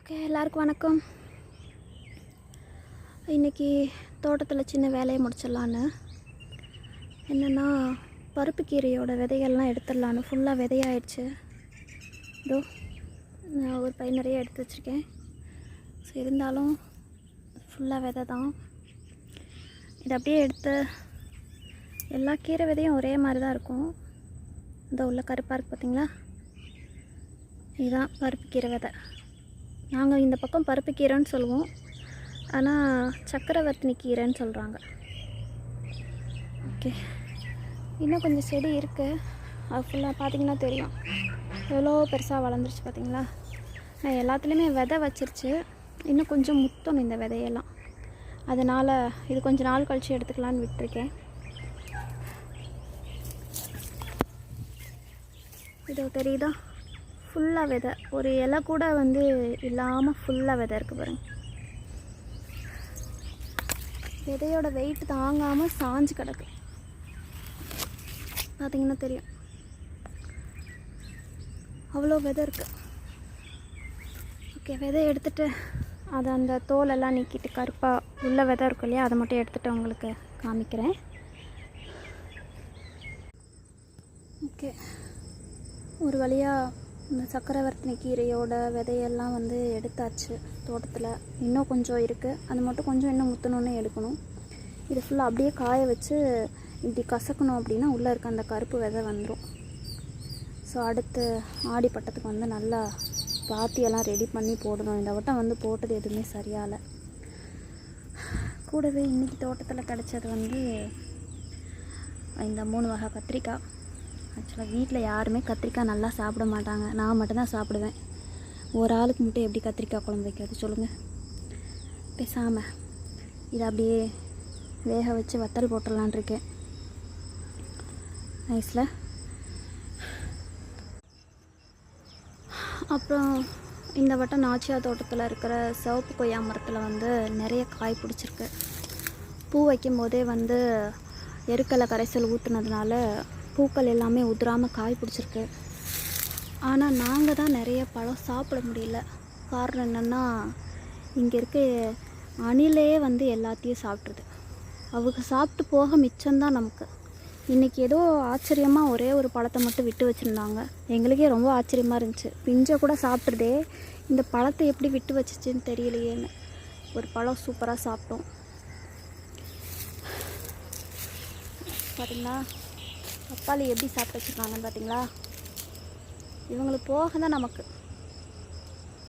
Okay, எல்லாருக்கும் வணக்கம். இன்றைக்கி தோட்டத்தில் சின்ன வேலையை முடிச்சிடலான்னு என்னென்னா பருப்பு கீரையோட விதைகள்லாம் எடுத்துடலான்னு ஃபுல்லாக விதையாயிடுச்சு. இதோ நான் ஒரு பை நிறைய எடுத்து வச்சுருக்கேன். ஸோ இருந்தாலும் ஃபுல்லாக விதை தான். இதை அப்படியே எடுத்து எல்லா கீரை விதையும் ஒரே மாதிரி தான் இருக்கும். இதோ உள்ள கருப்பாக இருக்குது பார்த்திங்களா, இதுதான் பருப்பு கீரை விதை. நாங்கள் இந்த பக்கம் பருப்பு கீரைன்னு சொல்லுவோம், ஆனால் சக்கரவர்த்தினி கீரைன்னு சொல்கிறாங்க. ஓகே, இன்னும் கொஞ்சம் செடி இருக்குது. அது ஃபுல்லாக பார்த்திங்கன்னா தெரியும் எவ்வளோ பெருசாக வளர்ந்துருச்சு பார்த்திங்களா. நான் எல்லாத்துலேயுமே விதை வச்சிருச்சு, இன்னும் கொஞ்சம் முத்தணும் இந்த விதையெல்லாம். அதனால் இது கொஞ்சம் நாள் கழித்து எடுத்துக்கலான்னு விட்டுருக்கேன். இதோ தெரியுதா, ஃபுல்லாக விதை, ஒரு இலை கூட இல்லாமல் ஃபுல்லாக விதை இருக்குது பாருங்கள். விதையோட வெயிட் தாங்காமல் சாஞ்சு கிடக்கு, பார்த்திங்கன்னா தெரியும் அவ்வளோ விதை இருக்குது. ஓகே, விதை எடுத்துகிட்டு அதை அந்த தோலெல்லாம் நீக்கிட்டு கருப்பாக உள்ள விதை இருக்கும் இல்லையா, அதை மட்டும் எடுத்துகிட்டு உங்களுக்கு காமிக்கிறேன். ஓகே, ஒரு வழியாக இந்த சக்கரவர்த்தினி கீரையோட விதையெல்லாம் எடுத்தாச்சு தோட்டத்தில். இன்னும் கொஞ்சம் இருக்குது, அது மட்டும் கொஞ்சம் இன்னும் முத்தணுன்னு எடுக்கணும். இது ஃபுல்லாக அப்படியே காய வச்சு இப்படி கசக்கணும் அப்படின்னா உள்ளே இருக்க அந்த கருப்பு விதை வந்துடும். ஸோ அடுத்து ஆடி பட்டத்துக்கு நல்லா பாத்தியெல்லாம் ரெடி பண்ணி போடணும். இந்த வட்டம் போட்டது எதுவுமே சரியாகலை. கூடவே இன்றைக்கி தோட்டத்தில் கிடச்சது இந்த 3 வகை கத்திரிக்காய். ஆக்சுவலாக வீட்டில் யாருமே கத்திரிக்காய் நல்லா சாப்பிட மாட்டாங்க, நான் மட்டும்தான் சாப்பிடுவேன். ஒரு ஆளுக்கு மட்டும் எப்படி கத்திரிக்காய் குழம்பு வைக்கிறது சொல்லுங்கள். பேசாமல் இதை அப்படியே வேக வச்சு வத்தல் போட்டுடலான் இருக்கேன். நைஸில். அப்புறம் இந்த வட்டம் நாச்சியார் தோட்டத்தில் இருக்கிற சிவப்பு கொய்யா மரத்தில் நிறைய காய் பிடிச்சிருக்கு. பூ வைக்கும்போதே எருக்கலை கரைசல் ஊற்றுனதுனால பூக்கள் எல்லாமே உதிராமல் காய் பிடிச்சிருக்கு. ஆனால் நாங்கள் தான் நிறைய பழம் சாப்பிட முடியல. காரணம் என்னென்னா, இங்கே இருக்க அணிலே எல்லாத்தையும் சாப்பிட்ருது. அவங்க சாப்பிட்டு போக மிச்சம்தான் நமக்கு. இன்றைக்கி ஏதோ ஆச்சரியமாக ஒரே ஒரு பழத்தை மட்டும் விட்டு வச்சுருந்தாங்க. எங்களுக்கே ரொம்ப ஆச்சரியமாக இருந்துச்சு. பிஞ்சை கூட சாப்பிட்றதே, இந்த பழத்தை எப்படி விட்டு வச்சிச்சின்னு தெரியலையேன்னு. ஒரு பழம் சூப்பராக சாப்பிட்டோம். பார்த்தீங்களா பப்பாளி எப்படி சாப்பிட்டு வச்சுருக்காங்கன்னு பார்த்தீங்களா. இவங்களுக்கு போக தான் நமக்கு.